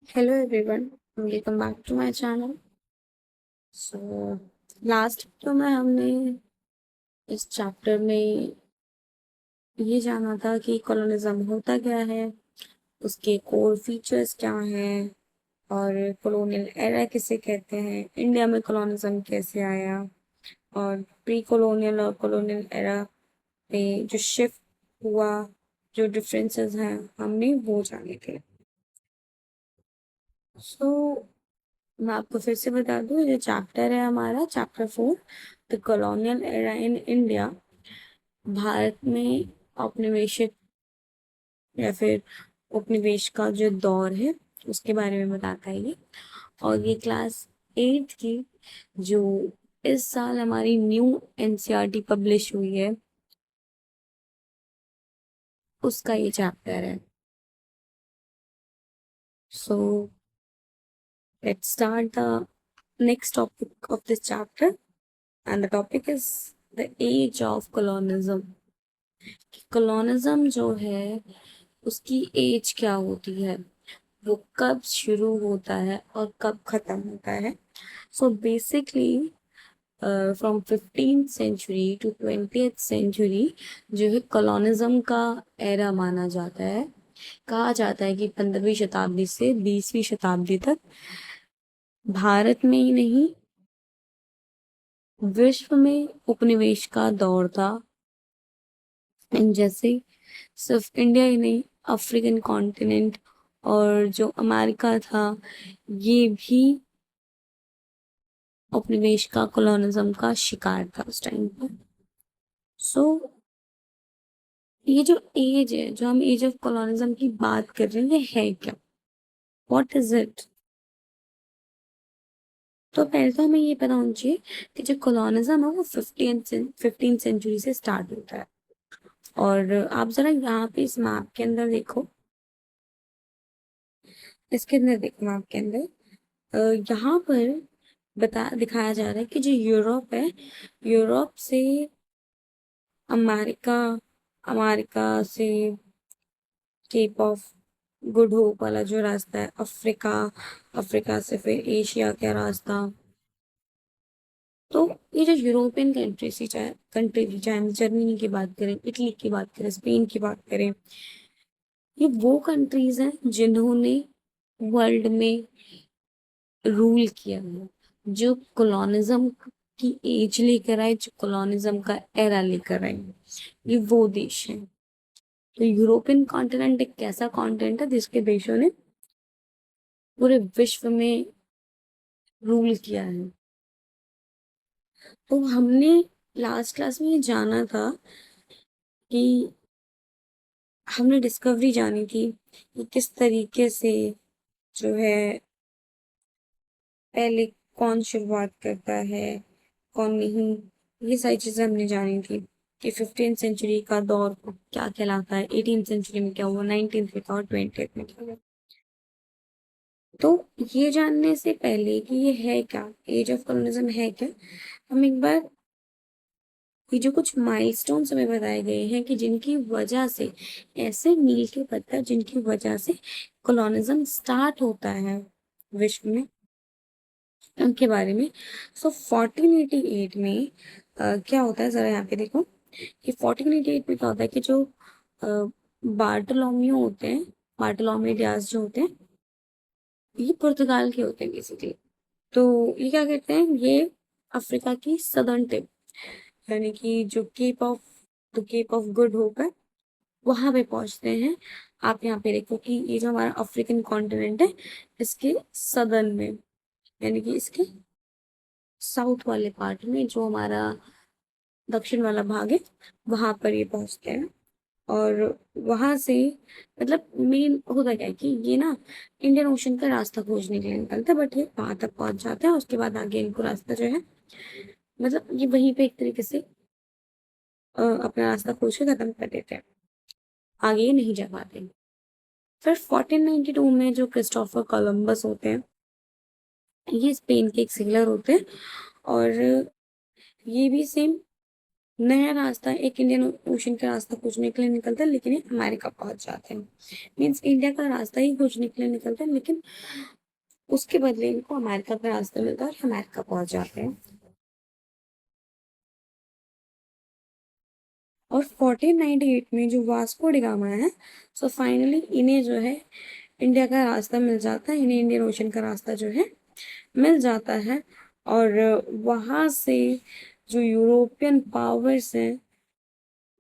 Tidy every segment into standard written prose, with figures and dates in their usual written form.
Hello everyone, welcome back to my channel. So last तो में हमने इस चैप्टर में ये जाना था कि कॉलोनिज्म होता क्या है, उसके कोर फीचर्स क्या हैं और कॉलोनियल एरा किसे कहते हैं, इंडिया में कॉलोनिज्म कैसे आया और प्री कॉलोनियल और कॉलोनियल एरा पे जो शिफ्ट हुआ, जो डिफरेंसेस हैं हमने वो जाने थे। सो मैं आपको फिर से बता दूं, ये चैप्टर है हमारा chapter 4, the colonial era in India. Bharat में औपनिवेशिक या फिर उपनिवेश का जो दौर है उसके बारे में बताता है ये। और ये क्लास 8 की जो इस साल हमारी न्यू एनसीईआरटी पब्लिश हुई है उसका ये चैप्टर है। So let's start the next topic of this chapter and the topic is the age of colonialism. Colonialism जो है उसकी एज क्या होती है, वो कब शुरू होता है और कब खत्म होता है। So basically from 15th century to 20th century जो है कॉलोनिज्म का एरा माना जाता है। कहा जाता है कि 15वीं शताब्दी से 20वीं शताब्दी तक भारत में ही नहीं विश्व में उपनिवेश का दौर था। जैसे सिर्फ इंडिया ही नहीं, अफ्रीकन कॉन्टिनेंट और जो अमेरिका था ये भी उपनिवेश का कॉलोनिज्म का शिकार था उस टाइम पर। सो ये जो एज है, जो हम एज ऑफ कॉलोनिज्म की बात कर रहे हैं, ये है क्या, व्हाट इज इट। तो पहले तो हमें ये पता होना चाहिए कि जो कॉलोनिज्म है वो 15th सेंचुरी से स्टार्ट होता है। और आप जरा यहाँ पे इस मैप के अंदर देखो, इसके अंदर देखो मैप के अंदर, यहाँ पर बता दिखाया जा रहा है कि जो यूरोप है, यूरोप से अमेरिका, अमेरिका से केप ऑफ गुड होप वाला जो रास्ता है, अफ्रीका, अफ्रीका से फिर एशिया का रास्ता। तो ये जो यूरोपियन कंट्रीज थी, चाहे हम जर्मनी की बात करें, इटली की बात करें, स्पेन की बात करें, ये वो कंट्रीज हैं जिन्होंने वर्ल्ड में रूल किया है, जो कॉलोनिज्म की एज लेकर आए, जो कॉलोनिज्म का एरा लेकर आए, ये वो देश हैं। तो यूरोपियन कॉन्टिनेंट एक ऐसा कॉन्टिनेंट है जिसके देशों ने पूरे विश्व में रूल किया है। तो हमने लास्ट क्लास में ये जाना था कि हमने डिस्कवरी जानी थी कि किस तरीके से जो है पहले कौन शुरुआत करता है, कौन नहीं, ये सारी चीजें हमने जानी थी कि 15th सेंचुरी का दौर को क्या कहलाता है, 18th सेंचुरी में क्या हुआ, 19th में क्या हुआ, 20th में क्या हुआ। तो ये जानने से पहले कि ये है क्या, एज ऑफ कॉलोनिज्म है क्या, हम एक बार ये जो कुछ माइलस्टोन्स हमें बताए गए हैं कि जिनकी वजह से, ऐसे मील के पत्थर जिनकी वजह से कॉलोनिज्म स्टार्ट होता है विश्व में, उनके बारे में। सो 1488 में क्या होता है, जरा यहाँ पे देखो कि 1488 में क्या होता है कि जो बार्टोलोम्यू होते हैं, बार्टोलोम्यू डियाज जो होते हैं, ये पुर्तगाल के होते हैं बेसिकली। तो ये क्या करते हैं, ये अफ्रीका की सदर्न टिप, यानी कि जो केप ऑफ गुड होप है, वहां पे पहुंचते हैं। आप यहाँ पे देखो कि ये जो हमारा अफ्रीकन कॉन्टिनेंट है, इसके सदर्न में, यानी कि इसके साउथ वाले पार्ट में, जो हमारा दक्षिण वाला भाग है, वहां पर ये पहुंचते हैं। और वहां से मतलब मेन होता क्या है कि ये ना इंडियन ओशन का रास्ता खोजने के लिए निकलते हैं, बट ये वहां तक पहुंच जाते हैं। उसके बाद आगे इनको रास्ता जो है, मतलब ये वहीं पे एक तरीके से अपना रास्ता खोज के खत्म कर देते हैं, आगे ये नहीं जा पाते। फिर 1492 में जो क्रिस्टोफर कोलंबस होते हैं, ये स्पेन के एक सेलर होते हैं और ये भी सेम नया रास्ता एक इंडियन ओशन का रास्ता खोजने के लिए निकलता है, लेकिन ये अमेरिका पहुंच जाते हैं। मीन्स इंडिया का रास्ता ही खोजने के लिए निकलता है, लेकिन उसके बदले इनको अमेरिका का रास्ता मिलता है और अमेरिका पहुंच जाते हैं। और 1498 में जो वास्को डी गामा है, सो फाइनली इन्हें जो है इंडिया का रास्ता मिल जाता है, इन्हें इंडियन ओशन का रास्ता जो है मिल जाता है। और वहां से जो यूरोपियन पावर्स हैं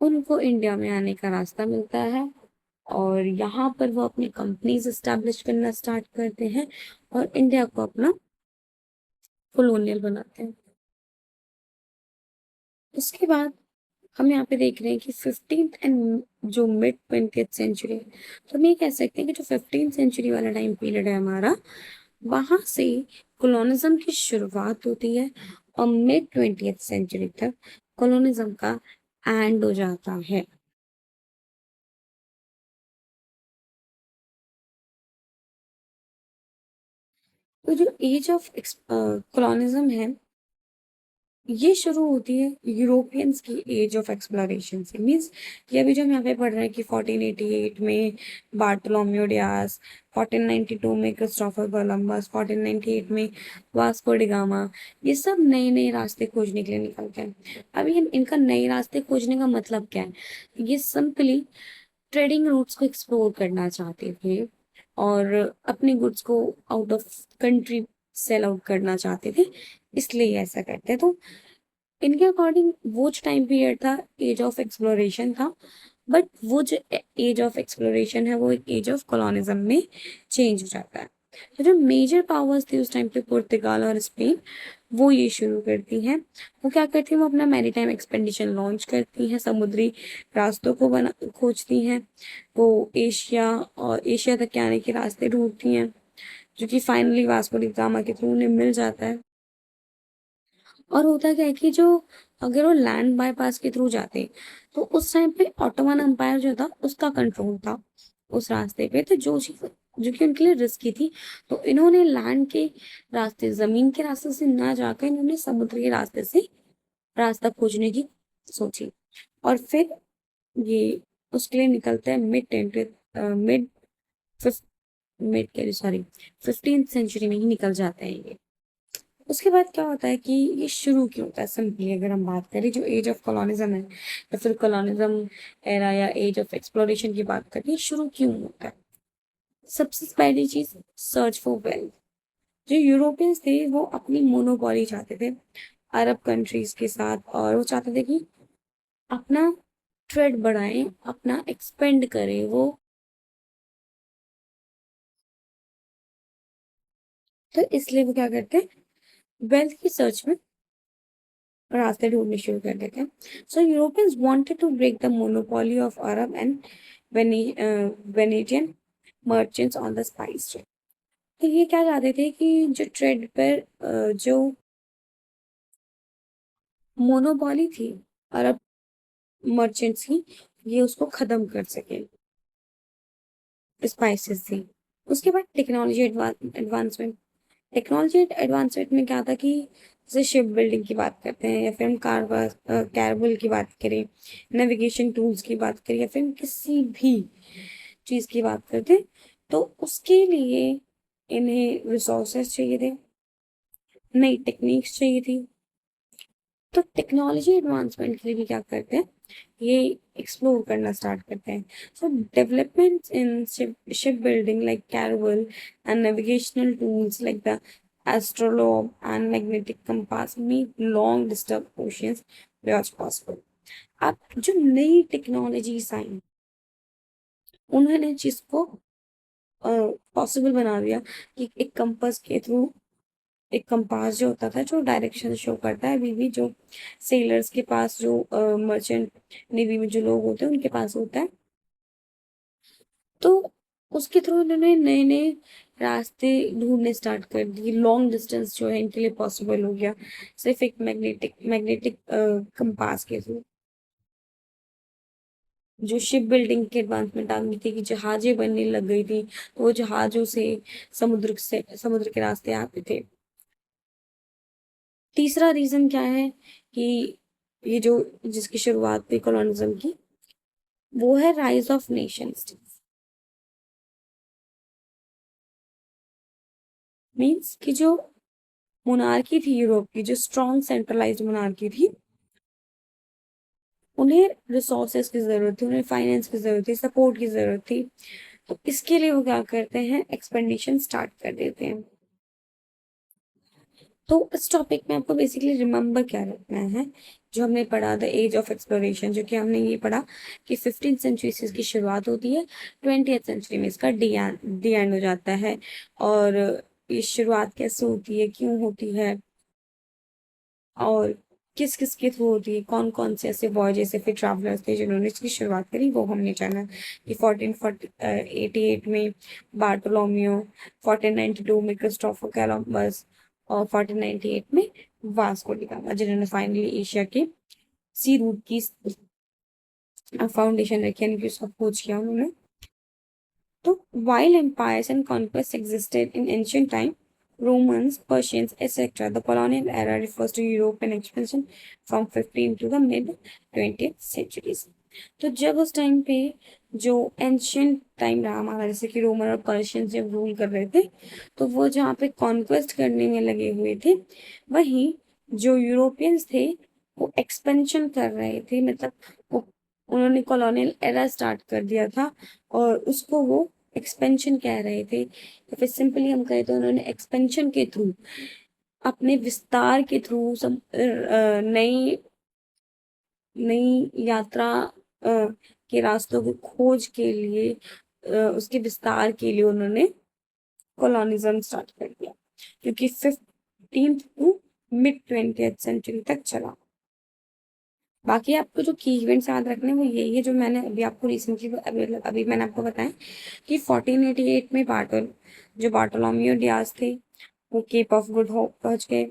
उनको इंडिया में आने का रास्ता मिलता है, और यहाँ पर वो अपनी कंपनीज एस्टेब्लिश करना स्टार्ट करते हैं और इंडिया को अपना कॉलोनियल बनाते हैं। उसके बाद हम यहाँ पे देख रहे हैं कि 15th एंड जो मिड 20th सेंचुरी, तो हम ये कह सकते हैं कि जो 15th सेंचुरी वाला टाइम पीरियड है हमारा, वहां से कॉलोनिज्म की शुरुआत होती है और मिड 20th सेंचुरी तक कॉलोनिज्म का एंड हो जाता है। तो जो एज ऑफ कॉलोनिज्म है, ये शुरू होती है यूरोपियंस की एज ऑफ एक्सप्लोरेशन से। मीन्स ये अभी जो हम यहाँ पे पढ़ रहे हैं कि 1488 में बार्टोलोम्यू डियास, 1492 में क्रिस्टोफर कोलंबस, 1498 में वास्को डी गामा, ये सब नए नए रास्ते खोजने के लिए निकलते हैं। अभी इनका नए रास्ते खोजने का मतलब क्या है? ये सिंपली ट्रेडिंग रूट्स को एक्सप्लोर करना चाहते थे और अपने गुड्स को out of country sell out करना चाहते थे, इसलिए ऐसा करते। तो इनके अकॉर्डिंग वो जो टाइम पीरियड था एज ऑफ एक्सप्लोरेशन था, बट वो जो एज ऑफ एक्सप्लोरेशन है वो एक एज ऑफ कॉलोनिज्म में चेंज हो जाता है। तो जो मेजर पावर्स थी उस टाइम पे पुर्तगाल और स्पेन, वो ये शुरू करती हैं। वो क्या करती हैं? वो अपना मैरीटाइम एक्सपेडिशन लॉन्च करती हैं, समुद्री रास्तों को बना खोजती हैं। वो एशिया और एशिया तक के आने के रास्ते ढूंढती हैं, जो कि फाइनली वास्को डी गामा के थ्रू उन्हें मिल जाता है। और होता क्या है कि जो अगर वो लैंड बाईपास के थ्रू जाते, तो उस टाइम पे ऑटोमन एम्पायर जो था उसका कंट्रोल था उस रास्ते पे, तो जो चीज जो कि उनके लिए रिस्की थी, तो इन्होंने लैंड के रास्ते, जमीन के रास्ते से ना जाकर इन्होंने समुद्र के रास्ते से रास्ता खोजने की सोची। और फिर ये उसके लिए निकलते हैं mid tenth mid mid sorry 15th century में ही निकल जाते हैं ये। उसके बाद क्या होता है कि ये शुरू क्यों होता है? सिंपली अगर हम बात करें जो एज ऑफ कॉलोनिज्म है या फिर कॉलोनिज्म एरा या एज ऑफ एक्सप्लोरेशन की बात करें, ये शुरू क्यों होता है? सबसे पहली चीज, सर्च फॉर वेल्थ। जो यूरोपियंस थे वो अपनी मोनोपोली चाहते थे अरब कंट्रीज के साथ, और वो चाहते थे कि अपना ट्रेड बढ़ाएं, अपना एक्सपेंड करें वो। तो इसलिए वो क्या करते हैं? वेल्थ की सर्च में रास्ते ढूंढने शुरू कर देते हैं। So Europeans wanted to break the monopoly of Arab and Venetian merchants on the spice trade. तो ये क्या चाहते थे कि जो ट्रेड पर जो मोनोपोली थी अरब मर्चेंट्स की, ये उसको खत्म कर सके स्पाइसेस से। उसके बाद टेक्नोलॉजी एडवांसमेंट। टेक्नोलॉजी एडवांसमेंट में क्या था कि जैसे शिप बिल्डिंग की बात करते हैं, या फिर हम कैरबल की बात करें, नेविगेशन टूल्स की बात करें, या फिर हम किसी भी चीज़ की बात करते हैं, तो उसके लिए इन्हें रिसोर्सेस चाहिए थे, नई टेक्निक्स चाहिए थी। तो टेक्नोलॉजी एडवांसमेंट के लिए भी क्या करते हैं? ये एक्सप्लोर करना स्टार्ट करते हैं। So developments in ship building like caravel and navigational tools like the astrolabe and magnetic compass make long distance oceans watch possible. अब जो नई टेक्नोलॉजीज आई, उन्होंने चीज को पॉसिबल बना दिया कि एक कंपास के थ्रू, एक कंपास जो होता था जो डायरेक्शन शो करता है, अभी भी जो सेलर्स के पास, जो मर्चेंट नेवी में जो लोग होते हैं उनके पास होता है, तो उसके थ्रू इन्होंने नए नए रास्ते ढूंढने स्टार्ट कर दिए। लॉन्ग डिस्टेंस जो है इनके लिए पॉसिबल हो गया सिर्फ एक मैग्नेटिक मैग्नेटिक कंपास के थ्रू। जो शिप बिल्डिंग की एडवांसमेंट आ गई थी कि जहाजें बनने लग गई थी, तो वो जहाजों से समुद्र के रास्ते आते थे। तीसरा रीजन क्या है कि ये जो जिसकी शुरुआत हुई कॉलोनिज्म की, वो है rise of nation states. Means कि जो मोनार्की थी यूरोप की, जो स्ट्रॉन्ग सेंट्रलाइज्ड मोनार्की थी, उन्हें रिसोर्सेज की जरूरत थी, उन्हें फाइनेंस की जरूरत थी, सपोर्ट की जरूरत थी। तो इसके लिए वो क्या करते हैं, एक्सपेंडिशन स्टार्ट कर देते हैं। तो इस टॉपिक में आपको बेसिकली रिमेम्बर क्या रखना है, जो हमने पढ़ा द एज ऑफ एक्सप्लोरेशन, जो कि हमने ये पढ़ा कि 15th सेंचुरी से इसकी शुरुआत होती है, 20th सेंचुरी में इसका डी एंड हो जाता है। और ये शुरुआत कैसे होती है, क्यों होती है, और किस किस के थ्रू होती है, कौन कौन से ऐसे वॉयजेस से फिर ट्रैवलर्स थे जिन्होंने इसकी शुरुआत करी, वो हमने जाना कि 1488 में बार्टोलोमियो, 1492 में क्रिस्टोफर कोलंबस, और 1498 में वास्को डी गामा, जिन्होंने फाइनली एशिया के सी रूट की फाउंडेशन रखी, यानी कि उसका खोज किया उन्होंने। तो while empires and conquests existed in ancient time, Romans, Persians, etc., the colonial era refers to European expansion from 15 to the mid 20th centuries. तो जब उस टाइम पे जो एंशियंट टाइम रहा हमारा, जैसे कि रोमन और पर्शियन जब रूल कर रहे थे, तो वो जहाँ पे कॉन्क्वेस्ट करने में लगे हुए थे, वहीं जो यूरोपियंस थे वो एक्सपेंशन कर रहे थे, मतलब वो उन्होंने कॉलोनियल एरा स्टार्ट कर दिया था, और उसको वो एक्सपेंशन कह रहे थे। या फिर सिंपली हम कहें तो उन्होंने एक्सपेंशन के थ्रू, अपने विस्तार के थ्रू सब नई नई यात्रा के रास्तों की खोज के लिए, उसके विस्तार के लिए उन्होंने कॉलोनिज्म स्टार्ट कर दिया, क्योंकि 15th to mid 20th century तक चला। बाकी आपको जो की इवेंट्स याद रखने हैं वो यही है जो मैंने अभी आपको रिसेंटली अभी मैंने आपको बताया कि 1488 में जो बार्टोलोमियो डियाज थे, वो केप ऑफ गुड होप पहुंच गए।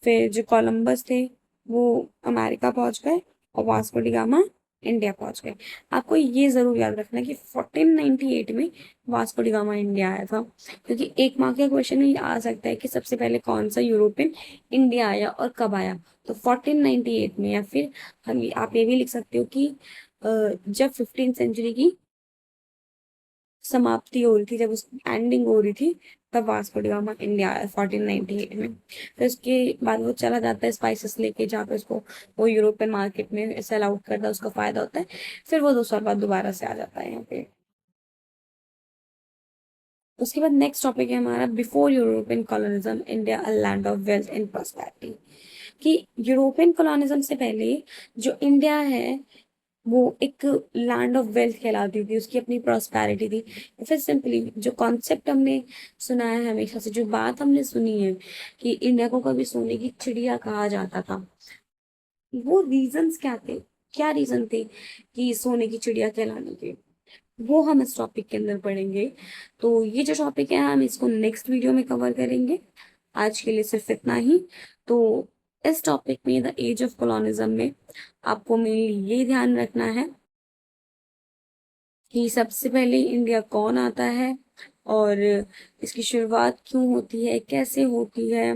फिर जो कोलंबस थे वो अमेरिका पहुंच गए, और वास्को डी गामा इंडिया पहुंच गए। आपको ये जरूर याद रखना कि 1498 में वास्को डी गामा इंडिया आया था, क्योंकि एक मार्क का क्वेश्चन ये आ सकता है कि सबसे पहले कौन सा यूरोपियन इंडिया आया और कब आया। तो 1498 में, या फिर आप ये भी लिख सकते हो कि जब 15th सेंचुरी की समाप्ति हो रही थी, जब उसकी एंडिंग हो रही थी, तब वास्को डी गामा इंडिया आया 1498 में। फिर उसके बाद वो चला जाता है स्पाइसेस लेके, जहाँ पे उसको वो यूरोपियन मार्केट में सेल आउट करता है, उसका फायदा होता है। फिर वो 2 साल बाद दोबारा से आ जाता है यहाँ पे। उसके बाद नेक्स्ट टॉपिक है हमारा before European colonialism India a land of wealth and prosperity. कि यूरोपियन कॉलोनिज्म से पहले जो इंडिया है वो एक लैंड ऑफ वेल्थ कहलाती थी, उसकी अपनी प्रॉस्पेरिटी थी। फिर सिंपली जो कॉन्सेप्ट हमने सुना है हमेशा से, जो बात हमने सुनी है कि इंडिया को कभी सोने की चिड़िया कहा जाता था, वो रीजंस क्या थे, क्या रीजन थे कि सोने की चिड़िया कहलाने के, वो हम इस टॉपिक के अंदर पढ़ेंगे। तो ये जो टॉपिक है हम इसको नेक्स्ट वीडियो में कवर करेंगे। आज के लिए सिर्फ इतना ही। तो इस टॉपिक में द एज ऑफ कॉलोनिज्म में आपको मेनली ये ध्यान रखना है कि सबसे पहले इंडिया कौन आता है, और इसकी शुरुआत क्यों होती है, कैसे होती है,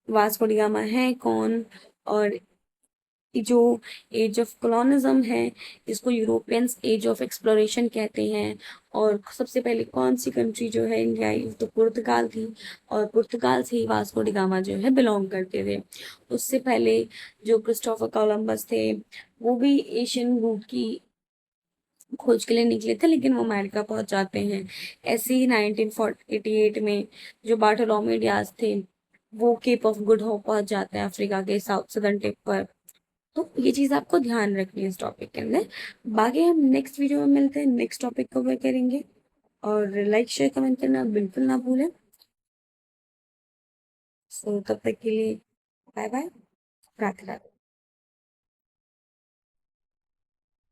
वास्को डी गामा है कौन, और जो एज ऑफ कॉलोनिज्म है इसको यूरोपियंस एज ऑफ एक्सप्लोरेशन कहते हैं। और सबसे पहले कौन सी कंट्री जो है इंडिया आई, तो पुर्तगाल थी, और पुर्तगाल से ही वास्को डी गामा जो है बिलोंग करते थे। उससे पहले जो क्रिस्टोफर कोलंबस थे वो भी एशियन रूट की खोज के लिए निकले थे, लेकिन वो अमेरिका पहुंच जाते हैं। ऐसे ही 1988 में जो बार्टोलोम्यू डियाज थे वो केप ऑफ गुड होप पहुंच जाते हैं अफ्रीका के साउथ सदर्न टिप पर। तो ये चीज आपको ध्यान रखनी है इस टॉपिक के अंदर। बाकी हम नेक्स्ट वीडियो में मिलते हैं, नेक्स्ट टॉपिक कवर करेंगे। और लाइक शेयर कमेंट करना बिल्कुल ना भूलें। सो तब तक के लिए बाय बाय, राधे राधे।